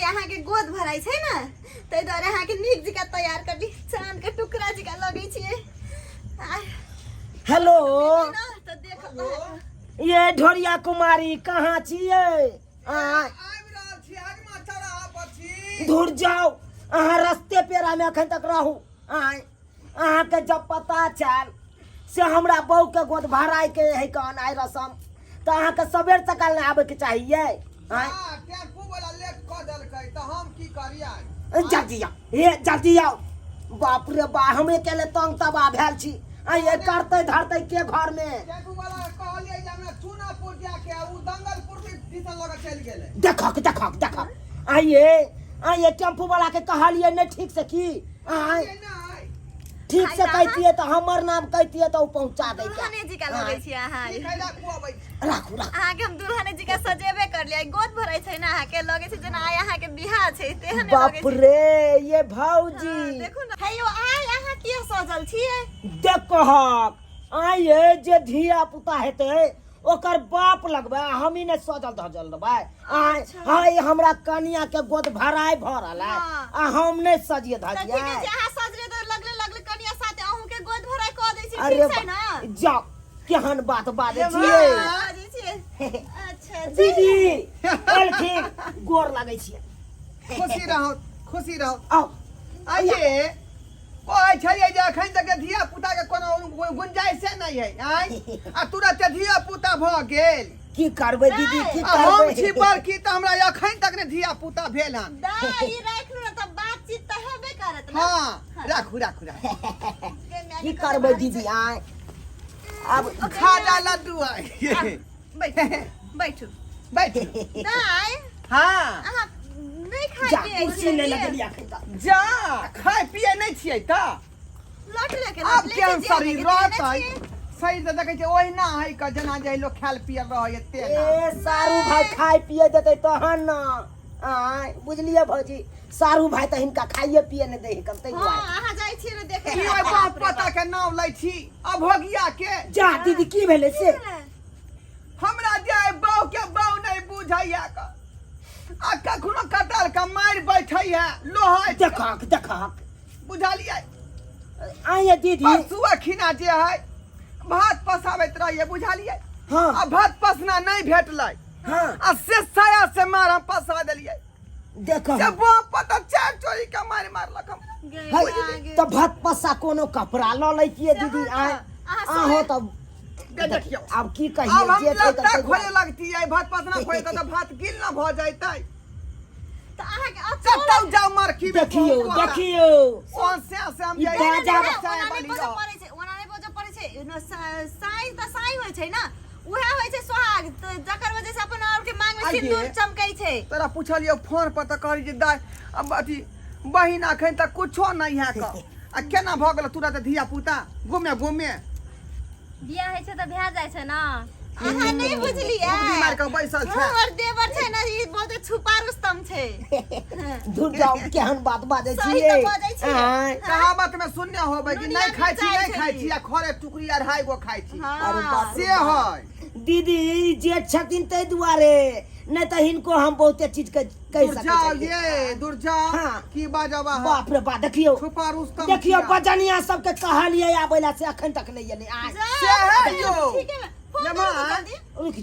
यहाँ के गोद भराई छे ना तै द्वारे यहाँ के नीक जिका तैयार कर दी चांद के टुकड़ा जिका लगे छिए। हेलो तो देख ये ढोरिया कुमारी कहाँ छिए? दूर जाओ अहाँ रस्ते पेरा में अखन तक रहू। अहाँ के जब पता चल से हमरा बहू के गोद भराई के है कौन आई रसम तो अहाँ के सबेर सकाल नहीं आवे के चाहिए। टेम्पू वाला लेट क देलकै त हम की करियै? जल्दी आओ ये जल्दी आओ। बाप रे बा हम अकेले तंग तबाह भेल छी। ये करते धरते के घर में टेम्पू वाला कहलियै जे हमरा चूनापुर जाके उ दंगलपुर दिसन लगा चल गेलै। देखक आइए टेम्पू वाला के कहलिए नहीं ठीक से की ठीक से कहतिए तो हमर नाम कहतिए तो पहुंचा दे दुल्हने जी का लगे छी अहाँ। कैला कुआबै राखू अहाँ के हम दुल्हने जी का सजेबे कर लिया गोद भराई छै ना अहाँ के लगे छै जना आय अहाँ के बियाह छै तेहने लगे बाप छै। रे ये भौजी देखू ना हेयो आय अहाँ के सजल छिए। देखहक आइए जे धिया पुता हेते ओकर बाप लगबे हमी ने सजल धजल रहबे। हाय हमरा कनिया के गोद भराई भ रहल है आ हम ने सजिए धजिए। अहाँ सजले तो लगले लगले कनिया साथे अहू के गोद भराई क दै छी अरे ठीक छै ना। जाओ केहन बात बाजै बाजे छिए। छिए। अच्छा दीदी अलखिन गोर लागै छिए। खुशी रहो आओ आइए कहै छलियै जे अखन तक धिया पुता के कोनो गुंजाइश नहीं है आ तुरंत धिया पुता भ गेल। की करबै दीदी की आ हम करबै? छी बड़की त हमरा अखन तक ने धिया पुता भेल हन। दाई राख लो त बातचीत त हेबे करत ना। हां राखू की करबै दीदी आय अब खाजा लड्डू आय बैठू बैठ दाई हां अहाँ नहीं खाई जा पिए कुर्सी ले लगलिया खैता। जा खाय पिए नहीं छियै त लट लेके अब केहन शरीर रहतै सही से देखै छै ओहिना है क जना जे लोग खाल पिए रहै एते ना। ए सारू भाई खाए पिए देते तहन ना आय बुझलिए भौजी सारू भाई त हिनका खाइए पिए ने दे कम तै हां अहाँ जाई छी रे देखे की ओइ बाप पता के नाम लै छी अभोगिया के। जा दीदी की भेले से हमरा जे बहू के बहू नहीं बुझैया क आ कखनो कटल का मार बैठै है लोहा देखक बुझलियै। आइए दीदी परसुआ खिना जे है भात पसाबैत रहिए बुझलियै। हां आ भात पसना नहीं भेटलै हां आ से साया से मार हम पसा देलियै। देखो से बाप पता चार चोरी के मारलक हम। गए त भात पसा कोनो कपड़ा ल लैतिए दीदी आय आहो तब देखियो अब की अब कहिए हम जे छै लगता त खोले लगती है भात पसना खोले त भात गिल ना भ जाइतै। त अहाँ के कतौ जाओ मार्की में देखियो कौन से हम ई जाई बाजा चाय ओना वाली नहीं लो। पड़े छै ओना नहीं बजे पड़े छै न साई त साई होय छै ना उहे होय छै सोहाग त जकर वजह से अपन और के मांग में आइये। सिंदूर चमकै छै। तोरा पूछलियो फोन पर त कहली जे दाई अब अथी बहिन अखन तक कुछो नहीं है क आ केना भ गेल तुरंत धिया पुता घूमे बियाह होइ छै त भए जाइ छै ना। अहाँ नहीं बुझलिए बीमार के बैसल छै। हमर देवर छै ना ई बहुत छुपा रुस्तम छै। दूर जाओ केहन बात बाजै सही छिए त बाजै छी। आय कहावत में सुनने होबै कि दुनिया नहीं खाई छी में नहीं जाइ खाई छै। छी आ खरे टुकड़ी अढ़ाई गो खाई छी अरे बाप से है। दीदी जे छथिन तै दुआरे नहीं त हिनको हम बहुते चीज के कह दूर सकै जाओ छियै। ये दूर जाओ हाँ। की बाजबा है बाप रे बा देखियो छुपा रुस्तम देखियो छिया। बजनिया सबके कहलिए आबैला से अखन तक नहीं एले आय से है यो ठीक है फोन जमा कर जल्दी। रुक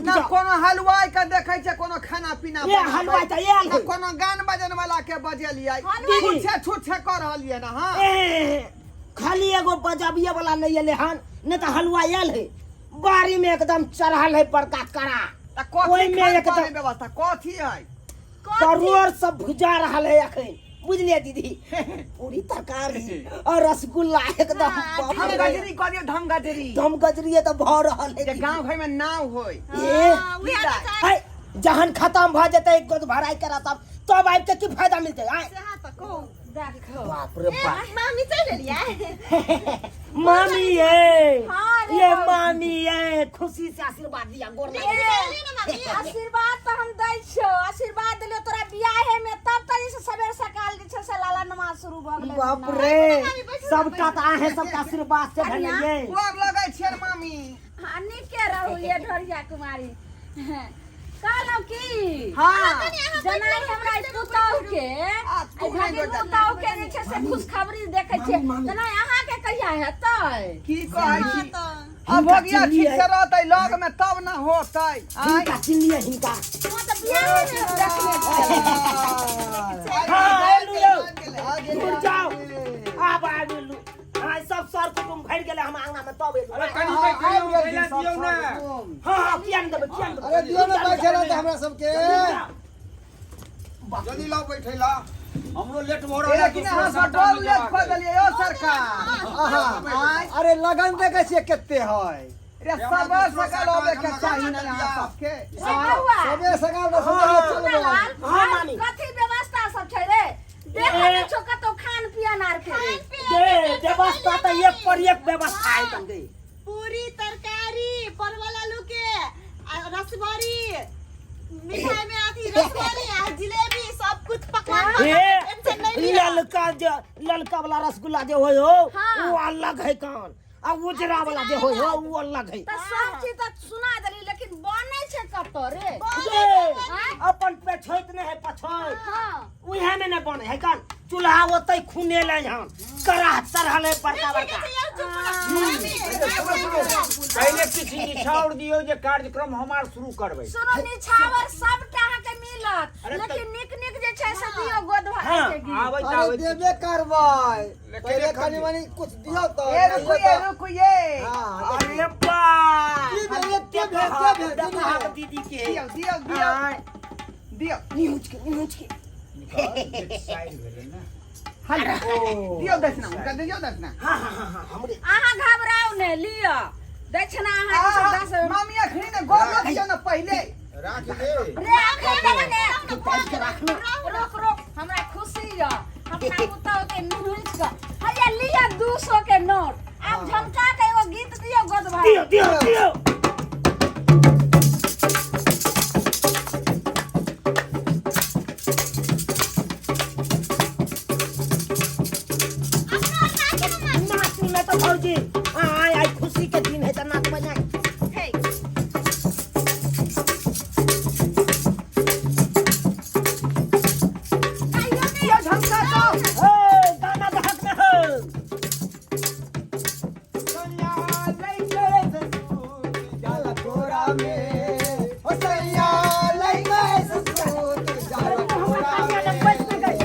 ना जाओ कोनो हलवाई के देखे छै कोनो खाना पीना ये हलवाई त ये ना कोनो गान बजन वाला के बजेलियै हलवाई- छुछे कर रहलियै ना। हां खाली एगो बजाबिए वाला नहीं एले हन नहीं त हलवा आयल है बारी में एकदम चढ़ल है बड़का कड़ा त कथी ओइ में खाए एकदम- पानी व्यवस्था कथी है? करोड़ सब भुजा रहल है अखन बुझलिए दीदी पूरी तरकारी और रसगुल्ला एकदम बाप हम रे। गजरी कहलियो धम गजरी दम गजरिए तो भ रहल है जे गांव घर में नाव होय ए हाँ, उहे ना चाही। है जहन खत्म भ जते गोद भराई करा तब आबि के की फायदा मिलते आय से हाथ तक को बाप रे बाप मामी चल लिया मामी है हाँ रे ये बाबू। मामी है खुशी से आशीर्वाद दिया गोर लगे। आशीर्वाद तो हम दै छो आशीर्वाद दिलियो तोरा बियाहे में तब तरी से सवेर सकाल जे छै से लाला नमाज शुरू भ गेलै। बाप रे सबका तो आहे सबका आशीर्वाद से भले गोर लगै छै मामी। हां नीक के रहू ये ढोरिया कुमारी। कहलौं की हाँ जनाई हमरा पुतौह के तू घड़ी पुतौह के जे छै से खुशखबरी देखै छियै जनाई अहाँ के कहिया हेतै की कहै छी तो अब हो गया ठीक से रहतै लग में तब ना होतै आई हिनका चिन्हिए हिनका वो तो बियाह में देखने हाँ एलू यौ दूर जाओ आब आबिलू हाँ सब सर कुटुम भर गेले हम आंगना में तब एलू अरे कनी बैठियो पहले दियौ ना हाँ हाँ किया न देबै किया न देबै अरे दियो ना बैठे रह हमरा सबके जल्दी लाओ बैठे ला हमरो लेट हो रहल है लेकिन अहाँ सब डोल ले खोज लियो यो सरकार आई अरे लगन देखे छियै केते है रे सब सकाल होबे के चाही ना अहाँ सबके सबे सगाल द हाँ मामी कथी व्यवस्था सब छै रे देखै नै छौ कतौ खान पियन आर के दे व्यवस्था तो एक पर एक व्यवस्था है तंगे पूरी तरकारी परवल आलू के रसभरी मिठाई में आती रसभरी आ जिलेबी सब कुछ पकवान टेंशन नहीं लिया ललका वाला रसगुल्ला जो होय हो हाँ। वो अलग है कान आ उजरा वाला जो होय हो वो अलग है त सब चीज त सुना देली लेकिन बनै छै कतौ रे दे, अपन पे छोइत नहीं है पछोइत हां उहे में न बने है कान चूल्हा ओतै खुने ले हम कराह चढ़ल है बड़का बड़का पहले किसी निछावर दियो जे कार्यक्रम हमार शुरू करबै सुनो निछावर सबटा अहाँ के मिलत लेकिन निक निक जे छै से दियो गोद भर हाँ, के गीत आबै अरे आबै देबे करबै पहले कनी मनी कुछ दियो तो ए रुकिए हां अरे बा की भेले के भेल दीदी के दियो दियो दियो न्यूज के साइड भेले ना दियो दक्षिणा उनका दियो दक्षिणा हाँ हाँ हाँ हाँ हमरे अहाँ घबराउ ने लियो दक्षिणा अहाँ के 10 मामी अखनी ने गोल दियो ना पहले राख दे रे आखे देबे ने रोक रोक हमरा खुशी य अपना पुतौ के न्यूज का हया लिया 200 के नोट आप झमका के एगो गीत दियो गोद भर दियो दियो दियो नाच में तो भौजी आई आई खुशी के दिन है तो नाच बजाए दियो झमका दो गाना दहक में हो जाला तोरा में ओ सैया लई गए ससुर जाला तोरा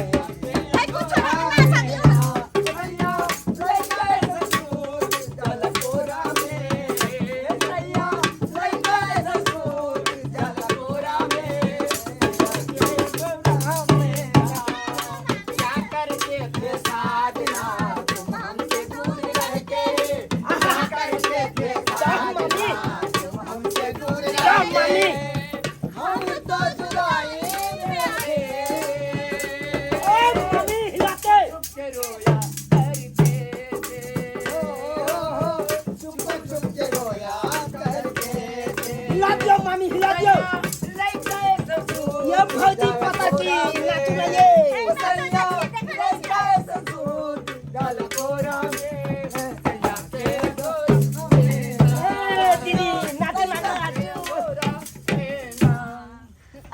हम तो जुदाई में थे चुप चुप के रोया करके थे मामी हिला दियो ये भौजी पता की नाच में ये दीदी नाच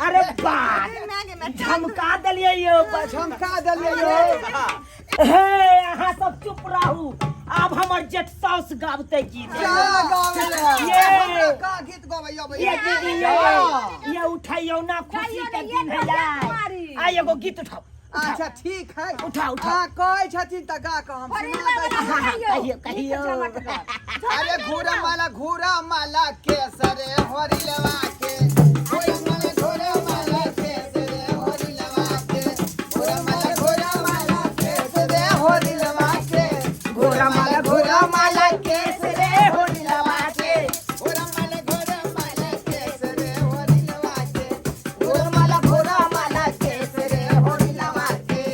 अरे बाप झमका दलिए यो झमका दियो यो हे अहाँ सब चुप रहू अब हमर जेठ साउस गाबते गीत का गीत गवैया ये दीदी ये उठाइयो ना खुशी के दिन है यार आ एगो गीत उठाओ अच्छा ठीक है उठा उठा हाँ कहै छथिन त गा के हम कहियो कहियो अरे घूरा माला केसरे होरिलवा के घूरा माला केसरे होरिलवा के घूरा माला केसरे होरिलवा के घोड़ा माला केसरे होरिलवा के घूरा माला केसरे होरिलवा के घोड़ा माला केसरे होरिलवा के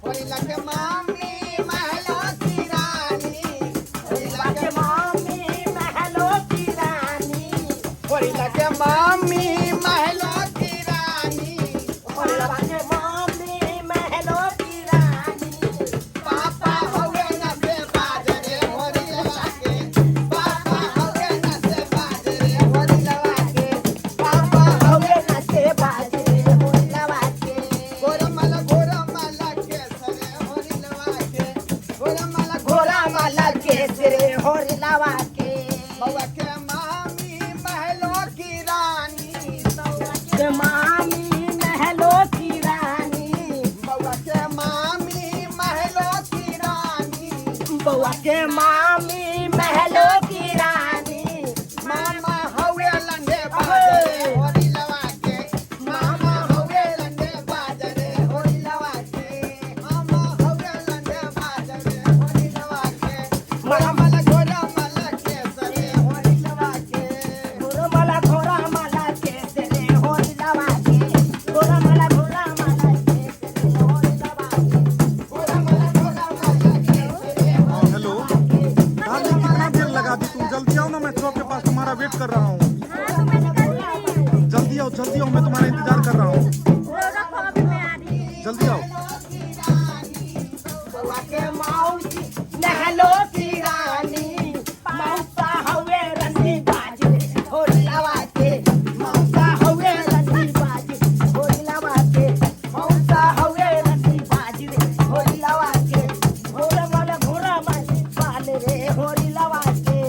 होरिला के मामी महलो की रानी होरिला के मामी महलो की रानी होरिला बउआ के मामी महलों की रानी मामा हवे लंडे बाजे होरी लवा के मामा हवे लंडे बाजे होरी लवा के मामा हवे लंडे बाजे होरी लवा के मामा ला घोड़ा माला के सरे होरी लवा के गोरा माला घोड़ा माला के तेरे होरी लवा के गोरा माला घोड़ा माला के तेरे होरी लवा के गोरा माला घोड़ा माला के तेरे हेलो दादी कितना देर लगा दी तुम जल्दी आओ ना मैं चौक के पास तुम्हारा वेट कर रहा हूँ जल्दी आओ मैं तुम्हारा इंतजार कर रहा हूँ जल्दी आओ बउआ के मौसी महलो की रानी मौसा हवे रंडी बाजी होरी लवा के मौसा हवे रंडी बाजी होरी लवा के मौसा हवे रंडी बाजी होरी लवा के घोड़ा माला घोड़ा माली पाल रे होरी लवा के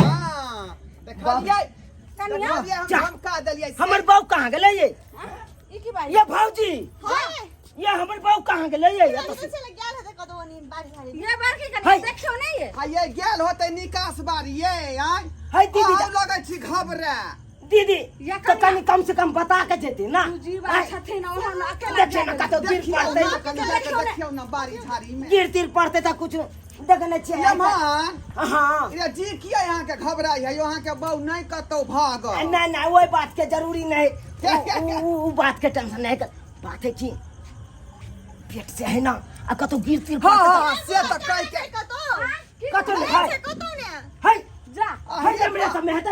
हां देखलिए जा। हम का दलिए हमर बहू कहाँ गेलै ये ई की बात ये भौजी हाय ये हमर बहू कहाँ गेलै ये चल चल गेल है कदो नी बारी बारी ये बार की हाय। कर देखियो नहीं है ये गेल होते निकास बारी ये आय है दीदी हम लगे छी घबरा दीदी या तो कनी कम से कम बता के जेती ना तू जीवा आय, छथिन ओहन अकेला देखिए ना कतो गिर पड़ते देखियो ना बारी झाड़ी में गिर तिर पड़ते त कुछ देखने ये चाहिए मान हाँ ये जी किया यहाँ के घबराई है यहाँ के बहु नहीं कतो भाग नहीं नहीं वही बात के जरूरी नहीं वो बात के टेंशन नहीं कर बात है कि पेट से है ना आ कतो गिर तिर हाँ पड़ते हाँ से तो कह के कतो कतो नहीं है कतो ने है जा है जे मेरे सब में है हम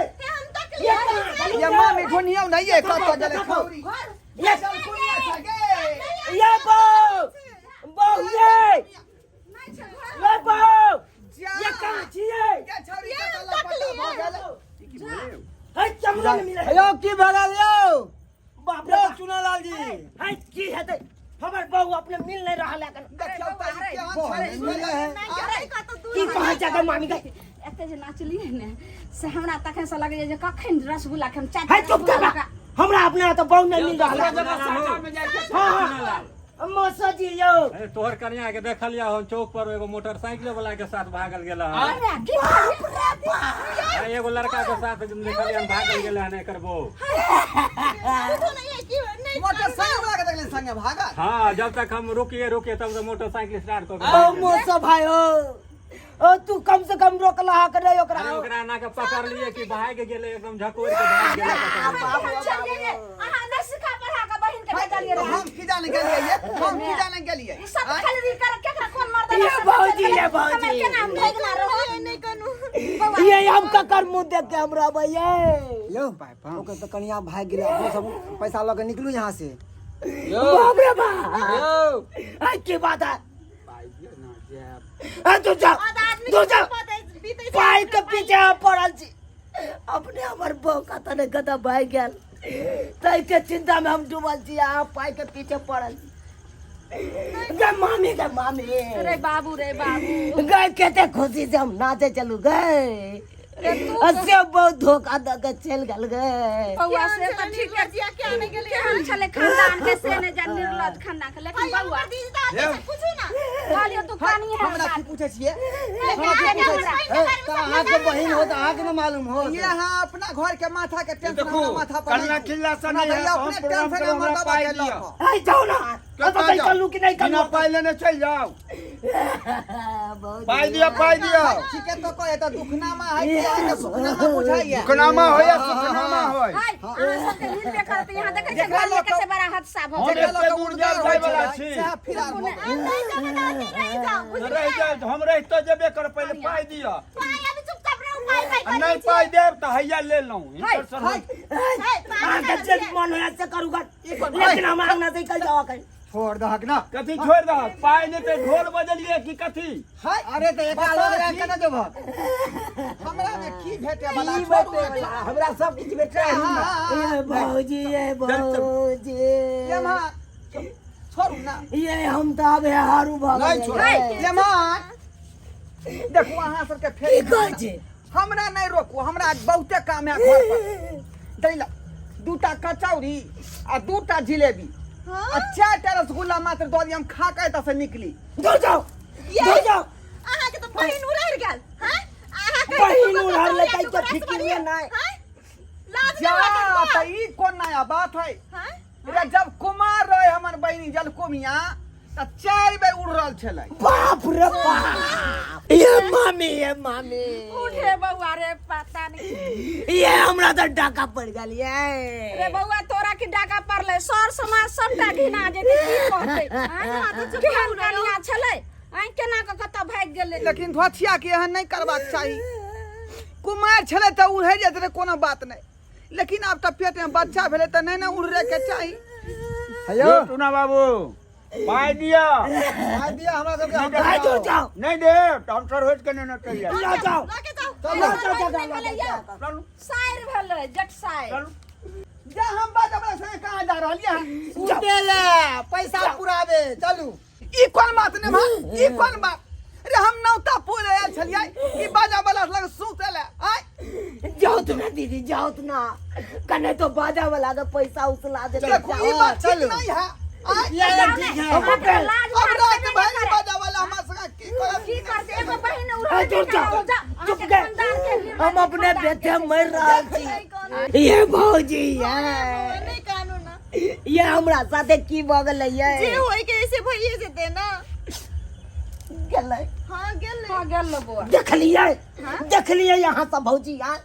तक ये कहाँ? ये मामी घुनिया नहीं ये कतो जले खौरी ये ये बहु ये बहु ये कहाँ छिए है चमड़ा में मिले हेलो की भगल यो बाप रे बाप। चुनालाल जी है की हेतै हमर बहू अपने मिल नहीं रहा लेकिन की कहाँ जगह मामी गई एते जे नाचलिए ने से हमरा तखन से लगे जे कखन रसगुल्ला खम चाट है चुप कर हमरा अपने तो बहू नहीं मिल रहा हाँ हाँ मौसा जी यो अरे तोहर कन्या के देखलिया हम चौक पर एगो मोटरसाइकिल वाला के साथ भागल गेला अरे की एगो लड़का के साथ देखलिया भागल गेला हन एकर बहू मोटरसाइकिल वाला के देखले संगे भागा हाँ जब तक हम रुकिए तब तक मोटरसाइकिल स्टार्ट कर ओ मौसा भाई ओ तू कम से कम रोकला कर रे ओकरा ओकरा ना के पकड़ लिए कि भाग गेले एकदम झकोर के भाग गेले चलिए अहाँ न सिखा पढ़ा के बहिन के भेजलिए तो हम की जाने गेलिए हम की जाने गेलिए ई सब खलरी कर केकरा कोन मर्द ये भौजी ये भौजी केना भेजना रहो नहीं कनु ये हम ककर मुंह देख के हमरा भैया यो ओकर तो कनिया भाग गेल अपने सब पैसा लगे निकलू यहाँ से बाप रे बाप आ की बात है आ तू जा पाई के पीछे पड़ल छी अपने हमर बहू का तने कता भाई गेल तई के चिंता में हम डूबल छी आ पाई के पीछे पड़ल छी गे मामी रे बाबू गए केते खुशी से हम नाचे चलू गए असे बहुत धोखा द के चल गल गए बउआ से तो ठीक है जिया क्या नहीं गेली हम चले खानदान के से ने जा निर्लज खाना के लेकिन बउआ पूछू ना गालियो तू पानी है हमरा की पूछे छिए अहाँ के बहिन हो तो अहाँ के न मालूम हो यहाँ अपना घर के माथा के टेंशन देखो माथा पर कल्ला खिल्ला सा नहीं है अपने टेंशन हमर बाबा के लो आई जाओ ना अब तो चलू कि नहीं बिना कलू पाई लेने चल जाओ बहुत पाई दिया ठीक है तो कहे तो दुखनामा है कि आके सुखनामा बुझाइए सुखनामा हो या सुखनामा हो हाय अहाँ सब के मिल के करते यहां देखै छै घर में कैसे बड़ा हादसा भ हम गेल एक पे गुर्जर भाई वाला छी फिलहाल रह जाए हम रह तो जेबे कर पहले पाई दिया नहीं पाई देब तो हैया ले लऊं इंटर आगे चल मन है से करूंगा लेकिन हम आंगना से कल जावा कर छोड़ दहक ना कथी छोड़ द पाई ने ते ढोल बजलिए कि कथी अरे तो एक लग रहा केना देब हमरा में की भेटे वाला ई बेटे हमरा सब कुछ बेटे ये भौजी ये मां छोड़ू ना ये हम तो अब हारू भाग नहीं छोड़। ये मां देखो अहाँ सबके की फेर कहै छै हमरा नहीं रोकू हमरा बहुते काम है घर पर दैला दूटा कचौरी आ दूटा जिलेबी अच्छा रसगुल्ला मात्र दो दी हम खा के तसे निकली दूर जाओ धुर जाओ अहाँ के तो बहिन उड़ार गेल हैं अहाँ के बहिन उड़ार ले कई के फिक्रिए नहीं हैं लाज जा नहीं त ई कोन नया बात है हैं रे जब कुमार रहे हमर बहिनी जलकुमिया त 4 बेर उड़ रहल छलै बाप रे बाप ये मामी उठे बउआ रे पता नहीं ये हमरा तो डाका पड़ गेल ये रे बउआ तोरा की डाका पड़ले सर समाज सबटा घिना जेते की कहते केहन कनिया छलै आइ केना क कत भाग गेलै लेकिन धोथिया के एहन नहीं करबाक चाही कुमार छलै त उड़े जेत रे कोनो बात नहीं लेकिन अब त पेट में बच्चा भेले त नहीं ना उड़े के चाही हेयो टूना बाबू पाई दिया भाई दिया हमरा सब के भाई दूर जाओ नहीं दे तो हम सर होज के नहीं चाहिए ला जाओ लाके जाओ चलो शायर भेलै जट शायर जा हम बात अपना संग कहां जा रहल या उठेले पैसा पुराबे चलू ई कोन बात ने मां ई कोन बात रे हम नौता पुल आयल छलियै ई बाजा वाला लग सुतेले आय जाओ तो ना दीदी जाओ तो ना कने तो बाजा वाला का पैसा उसला दे देखो ई बात ठीक नहीं है आय ये ठीक है हम पे अब रात भर बाजा वाला हमरा संग की करत की करते एगो बहिन उड़ा दूर जाओ चुप गए हम अपने बेटे मर रहा छी ये भौजी है नहीं कानून ना ये हमरा साथे की भ गेलै जे ये होय के ऐसे भइए जेते ना गेलै हां गेल हो गेल बउआ देख लिए यहाँ सब भौजी यार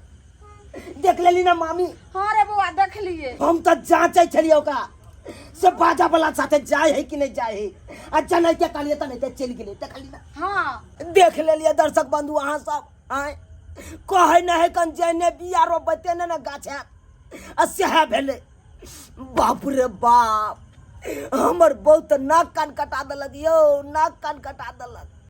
देख लेली ना मामी हां रे बउआ देख लिए हम तो जांचे छलिए ओकरा से बाजा वाला साथे जाए है कि नहीं जाए है अच्छा नहीं के कालिए त नहीं ते चल गेले त खाली ना हां देख लेलिए दर्शक बंधु अहाँ सब आए कहे न है कन जने बिया रो बते न गाछा असह भेले बाप रे बाप हमर बहुत नाक कान कटा देलक यो नाक कान कटा देलक